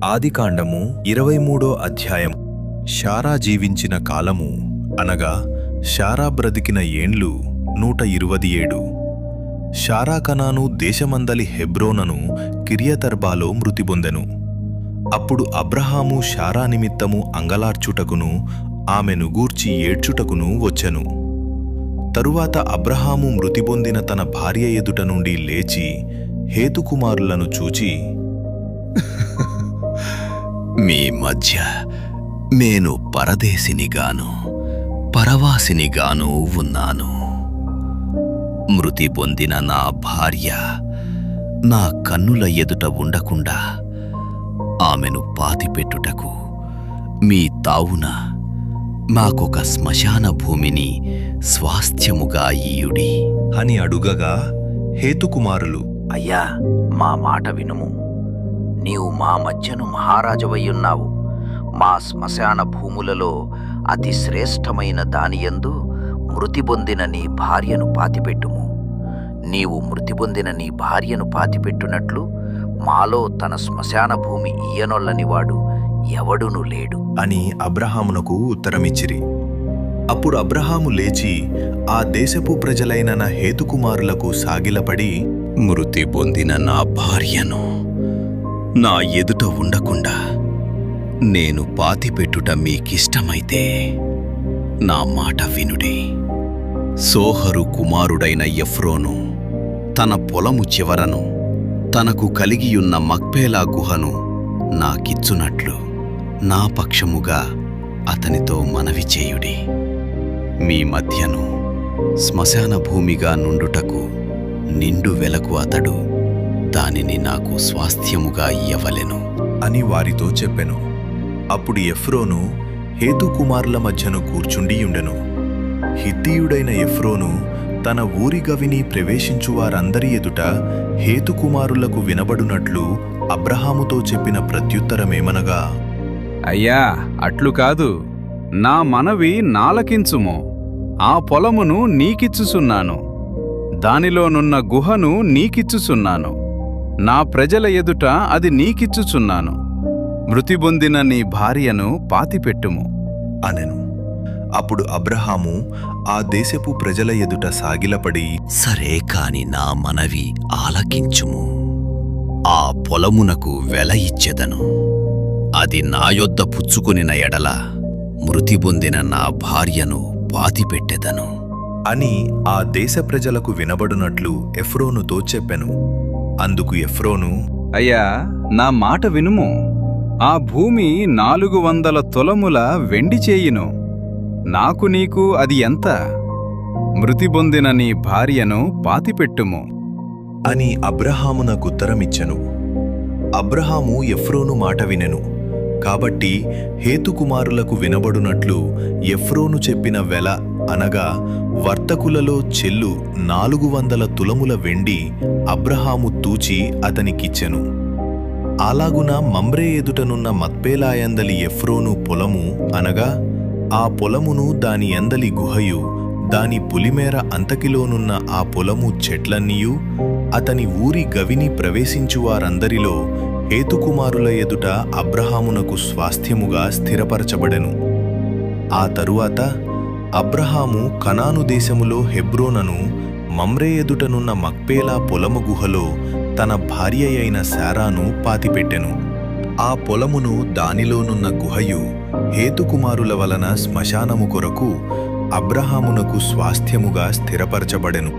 ఆదికాండము 23 అధ్యాయం. శారా జీవించిన కాలము అనగా శారా బ్రతికిన ఏండ్లు 127. శారా కనాను దేశమందలి హెబ్రోనను కిరియతర్బాలో మృతిబొందెను. అప్పుడు అబ్రహాము శారా నిమిత్తము అంగలార్చుటకును ఆమెను గూర్చి ఏడ్చుటకును వచ్చెను. తరువాత అబ్రహాము మృతిబొందిన తన భార్య ఎదుట నుండి లేచి హేతుకుమారులను చూచి, మీ మధ్య నేను పరదేశినిగాను పరవాసినిగాను ఉన్నాను. మృతి పొందిన నా భార్య నా కన్నుల ఎదుట ఉండకుండా ఆమెను పాతిపెట్టుటకు మీ తావున మాకొక శ్మశాన భూమిని స్వాస్థ్యముగా ఇయ్యుడి అని అడుగగా హేతుకుమారులు, అయ్యా, మా మాట వినుము. నీవు మా మధ్యను మహారాజవయ్యున్నావు. మా శ్మశాన భూములలో అతి శ్రేష్టమైన దానియందు మృతి పొందిన నీ భార్యను పాతిపెట్టుము. నీవు మృతి పొందిన నీ భార్యను పాతిపెట్టునట్లు మాలో తన శ్మశాన భూమి ఇయ్యనొల్లనివాడు ఎవడునూ లేడు అని అబ్రహామునకు ఉత్తరమిచ్చిరి. అప్పుడు అబ్రహాము లేచి ఆ దేశపు ప్రజలైన నా హేతుకుమారులకు సాగిలపడి, మృతి పొందిన నా భార్యను నా ఎదుట ఉండకుండా నేను పాతిపెట్టుట మీకిష్టమైతే నా మాట వినుడి. సోహరు కుమారుడైన ఎఫ్రోను తన పొలము చివరను తనకు కలిగియున్న మక్పేలా గుహను నాకిచ్చునట్లు నా పక్షముగా అతనితో మనవి చేయుడి. మీ మధ్యను శ్మశాన భూమిగా నుండుటకు నిండు వెలకు అతడు దానిని నాకు స్వాస్థ్యముగా ఇయ్యవలెను అని వారితో చెప్పెను. అప్పుడు ఎఫ్రోను హేతుకుమారుల మధ్యను కూర్చుండియుండెను. హిత్తీయుడైన ఎఫ్రోను తన ఊరి గవిని ప్రవేశించు వారందరి ఎదుట హేతుకుమారులకు వినబడునట్లు అబ్రహాముతో చెప్పిన ప్రత్యుత్తరమేమనగా, అయ్యా, అట్లు కాదు, నా మనవి నాలకించుము. ఆ పొలమును నీకిచ్చుచున్నాను, దానిలోనున్న గుహను నీకిచ్చుచున్నాను. నా ప్రజల ఎదుట అది నీకిచ్చుచున్నాను. మృతి పొందిన నీ భార్యను పాతిపెట్టుము అనెను. అప్పుడు అబ్రహాము ఆ దేశపు ప్రజల ఎదుట సాగిలపడి, సరే కాని నా మనవి ఆలకించుము. ఆ పొలమునకు వెల ఇచ్చెదను. అది నా యొద్ద పుచ్చుకొనిన ఎడల మృతి పొందిన నా భార్యను పాతిపెట్టెదను అని ఆ దేశ ప్రజలకు వినబడునట్లు ఎఫ్రోనుతో చెప్పెను. అందుకు ఎఫ్రోను, అయ్యా, నా మాట వినుము. ఆ భూమి 400 తులముల వెండి చేయును. నాకు నీకు అది ఎంత? మృతి పొందిన నీ భార్యను పాతిపెట్టుము అని అబ్రహామునకుత్తరమిచ్చెను. అబ్రహాము ఎఫ్రోను మాట వినెను. కాబట్టి హేతుకుమారులకు వినబడునట్లు ఎఫ్రోను చెప్పిన వెల అనగా వర్తకులలో చెల్లు 400 తులముల వెండి అబ్రహాము తూచి అతనికిచ్చెను. అలాగున మమ్రే ఎదుటనున్న మక్పేలాయందలి ఎఫ్రోను పొలము అనగా ఆ పొలమును దాని ఎందలి గుహయు దాని పులిమేర అంతకిలోనున్న ఆ పొలము చెట్లన్నీయు అతని ఊరి గవిని ప్రవేశించువారందరిలో హేతుకుమారుల ఎదుట అబ్రహామునకు స్వాస్థ్యముగా స్థిరపరచబడెను. ఆ తరువాత అబ్రహాము కనాను దేశములో హెబ్రోనను మమ్రే ఎదుటనున్న మక్పేలా పొలము గుహలో తన భార్య అయిన శారాను పాతిపెట్టెను. ఆ పొలమును దానిలోనున్న గుహయు హేతుకుమారుల వలన శ్మశానము కొరకు అబ్రహామునకు స్వాస్థ్యముగా స్థిరపరచబడెను.